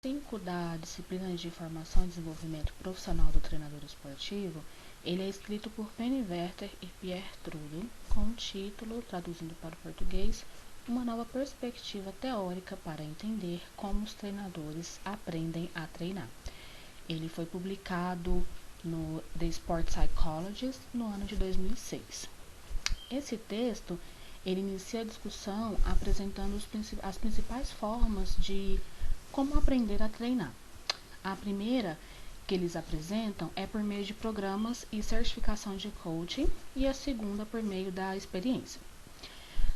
5 da disciplina de Formação e Desenvolvimento Profissional do Treinador Esportivo, ele é escrito por Penny Werther e Pierre Trudeau, com o título, traduzindo para o português, Uma nova perspectiva teórica para entender como os treinadores aprendem a treinar. Ele foi publicado no The Sport Psychologist no ano de 2006. Esse texto, ele inicia a discussão apresentando as principais formas de como aprender a treinar. A primeira que eles apresentam é por meio de programas e certificação de coaching, e a segunda por meio da experiência.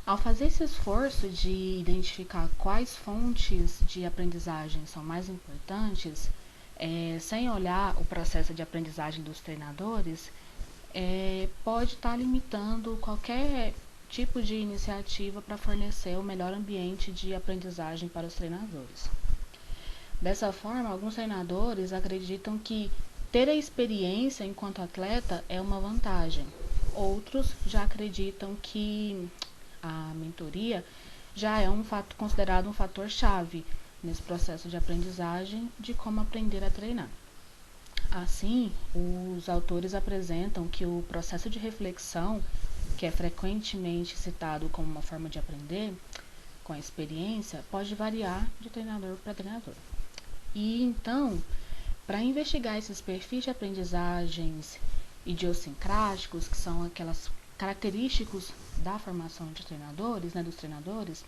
Ao fazer esse esforço de identificar quais fontes de aprendizagem são mais importantes, sem olhar o processo de aprendizagem dos treinadores, pode estar limitando qualquer tipo de iniciativa para fornecer o melhor ambiente de aprendizagem para os treinadores. Dessa forma, alguns treinadores acreditam que ter a experiência enquanto atleta é uma vantagem. Outros já acreditam que a mentoria já é considerado um fator-chave nesse processo de aprendizagem de como aprender a treinar. Assim, os autores apresentam que o processo de reflexão, que é frequentemente citado como uma forma de aprender, com a experiência, pode variar de treinador para treinador. E então, para investigar esses perfis de aprendizagens idiosincráticos, que são aquelas característicos da formação de treinadores, dos treinadores,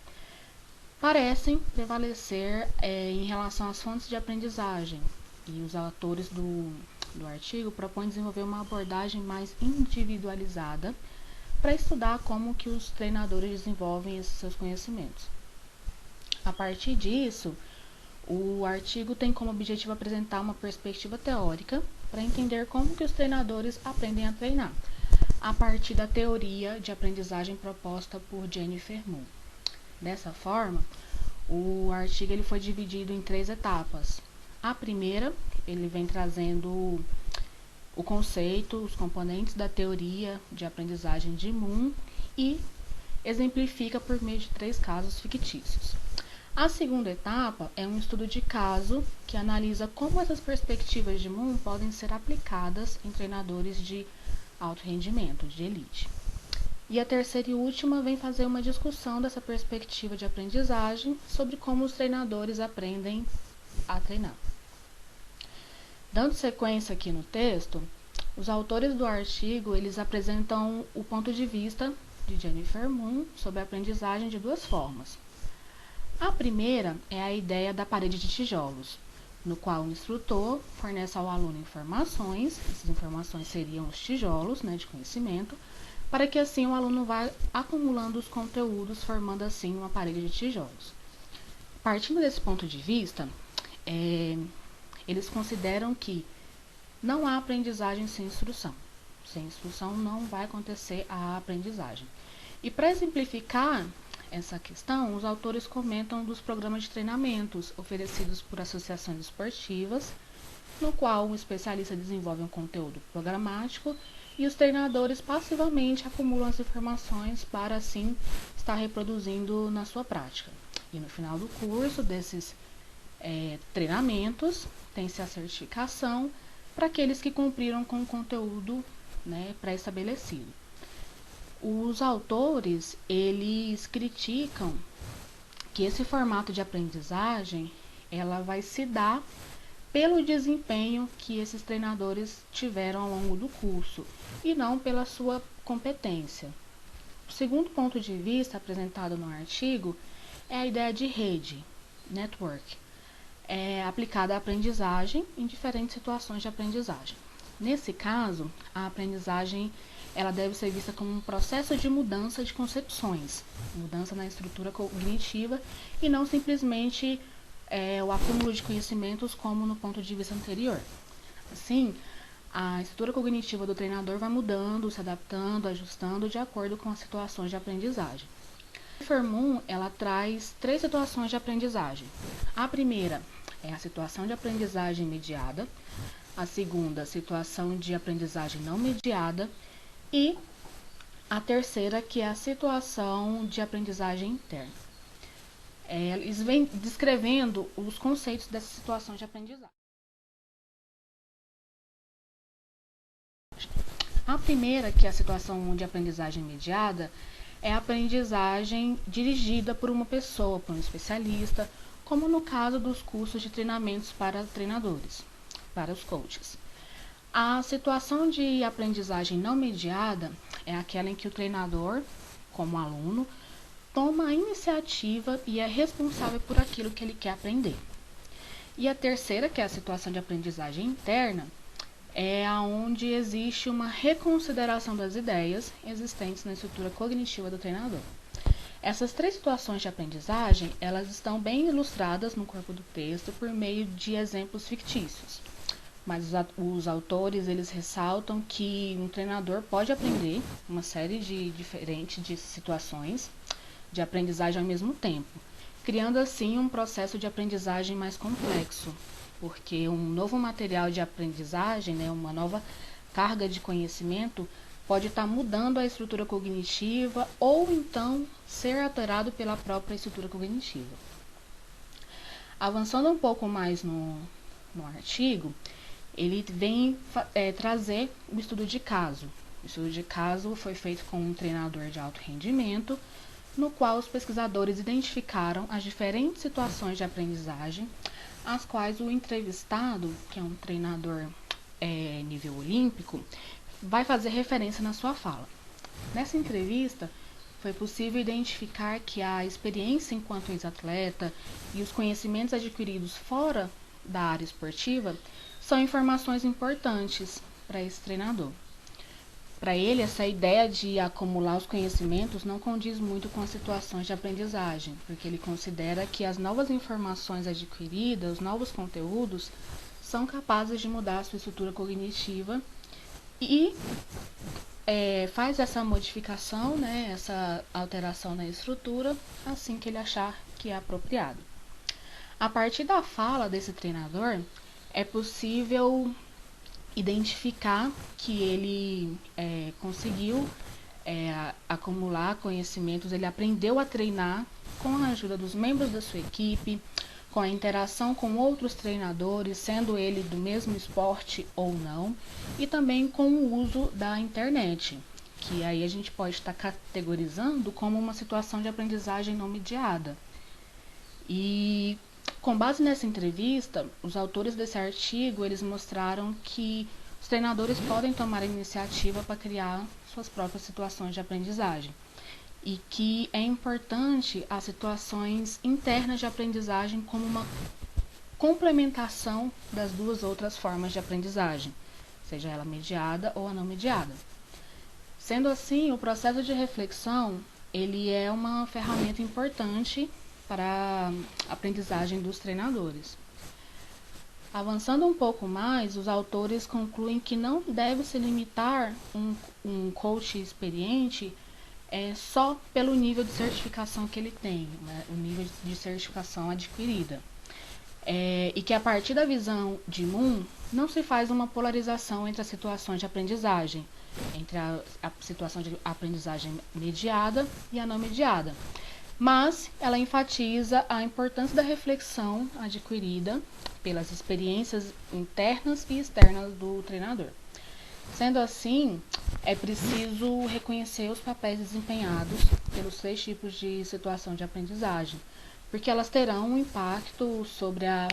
parecem prevalecer em relação às fontes de aprendizagem. E os autores do artigo propõem desenvolver uma abordagem mais individualizada para estudar como que os treinadores desenvolvem esses seus conhecimentos. A partir disso, o artigo tem como objetivo apresentar uma perspectiva teórica para entender como que os treinadores aprendem a treinar, a partir da teoria de aprendizagem proposta por Jennifer Moon. Dessa forma, o artigo ele foi dividido em 3 etapas. A primeira, ele vem trazendo o conceito, os componentes da teoria de aprendizagem de Moon e exemplifica por meio de 3 casos fictícios. A segunda etapa é um estudo de caso que analisa como essas perspectivas de Moon podem ser aplicadas em treinadores de alto rendimento, de elite. E a terceira e última vem fazer uma discussão dessa perspectiva de aprendizagem sobre como os treinadores aprendem a treinar. Dando sequência aqui no texto, os autores do artigo eles apresentam o ponto de vista de Jennifer Moon sobre a aprendizagem de 2 formas. A primeira é a ideia da parede de tijolos, no qual o instrutor fornece ao aluno informações, essas informações seriam os tijolos de conhecimento, para que assim o aluno vá acumulando os conteúdos, formando assim uma parede de tijolos. Partindo desse ponto de vista, eles consideram que não há aprendizagem sem instrução. Sem instrução não vai acontecer a aprendizagem. E para exemplificar essa questão, os autores comentam dos programas de treinamentos oferecidos por associações esportivas, no qual um especialista desenvolve um conteúdo programático e os treinadores passivamente acumulam as informações para assim estar reproduzindo na sua prática. E no final do curso desses treinamentos, tem-se a certificação para aqueles que cumpriram com o conteúdo pré-estabelecido. Os autores, eles criticam que esse formato de aprendizagem, ela vai se dar pelo desempenho que esses treinadores tiveram ao longo do curso e não pela sua competência. O segundo ponto de vista apresentado no artigo é a ideia de rede, network, aplicada à aprendizagem em diferentes situações de aprendizagem. Nesse caso, a aprendizagem ela deve ser vista como um processo de mudança de concepções, mudança na estrutura cognitiva e não simplesmente o acúmulo de conhecimentos como no ponto de vista anterior. Assim, a estrutura cognitiva do treinador vai mudando, se adaptando, ajustando de acordo com as situações de aprendizagem. Jennifer Moon, ela traz 3 situações de aprendizagem. A primeira é a situação de aprendizagem mediada, a segunda, a situação de aprendizagem não mediada, e a terceira, que é a situação de aprendizagem interna. Eles vêm descrevendo os conceitos dessas situações de aprendizagem. A primeira, que é a situação de aprendizagem mediada, é a aprendizagem dirigida por uma pessoa, por um especialista, como no caso dos cursos de treinamentos para treinadores, para os coaches. A situação de aprendizagem não mediada é aquela em que o treinador, como aluno, toma a iniciativa e é responsável por aquilo que ele quer aprender. E a terceira, que é a situação de aprendizagem interna, é onde existe uma reconsideração das ideias existentes na estrutura cognitiva do treinador. Essas três situações de aprendizagem, elas estão bem ilustradas no corpo do texto por meio de exemplos fictícios. Mas os autores, eles ressaltam que um treinador pode aprender uma série de diferentes de situações de aprendizagem ao mesmo tempo, criando assim um processo de aprendizagem mais complexo, porque um novo material de aprendizagem, uma nova carga de conhecimento, pode estar mudando a estrutura cognitiva ou então ser alterado pela própria estrutura cognitiva. Avançando um pouco mais no artigo, ele vem trazer o estudo de caso. O estudo de caso foi feito com um treinador de alto rendimento, no qual os pesquisadores identificaram as diferentes situações de aprendizagem, as quais o entrevistado, que é um treinador nível olímpico, vai fazer referência na sua fala. Nessa entrevista, foi possível identificar que a experiência enquanto ex-atleta e os conhecimentos adquiridos fora da área esportiva são informações importantes para esse treinador. Para ele, essa ideia de acumular os conhecimentos não condiz muito com as situações de aprendizagem, porque ele considera que as novas informações adquiridas, os novos conteúdos, são capazes de mudar a sua estrutura cognitiva e faz essa modificação, essa alteração na estrutura, assim que ele achar que é apropriado. A partir da fala desse treinador, é possível identificar que ele conseguiu acumular conhecimentos, ele aprendeu a treinar com a ajuda dos membros da sua equipe, com a interação com outros treinadores, sendo ele do mesmo esporte ou não, e também com o uso da internet, que aí a gente pode estar categorizando como uma situação de aprendizagem não mediada. E com base nessa entrevista, os autores desse artigo, eles mostraram que os treinadores podem tomar a iniciativa para criar suas próprias situações de aprendizagem e que é importante as situações internas de aprendizagem como uma complementação das duas outras formas de aprendizagem, seja ela mediada ou a não mediada. Sendo assim, o processo de reflexão, ele é uma ferramenta importante para a aprendizagem dos treinadores. Avançando um pouco mais, os autores concluem que não deve se limitar um coach experiente só pelo nível de certificação que ele tem, o nível de certificação adquirida. E que a partir da visão de Moon, não se faz uma polarização entre as situações de aprendizagem, entre a situação de aprendizagem mediada e a não mediada. Mas ela enfatiza a importância da reflexão adquirida pelas experiências internas e externas do treinador. Sendo assim, é preciso reconhecer os papéis desempenhados pelos 3 tipos de situação de aprendizagem, porque elas terão um impacto sobre a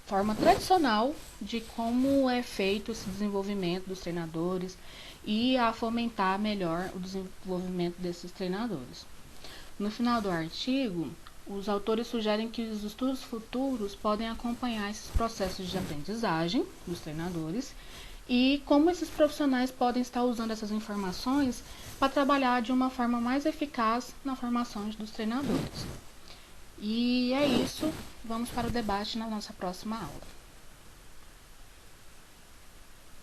forma tradicional de como é feito esse desenvolvimento dos treinadores e a fomentar melhor o desenvolvimento desses treinadores. No final do artigo, os autores sugerem que os estudos futuros podem acompanhar esses processos de aprendizagem dos treinadores e como esses profissionais podem estar usando essas informações para trabalhar de uma forma mais eficaz na formação dos treinadores. E é isso, vamos para o debate na nossa próxima aula.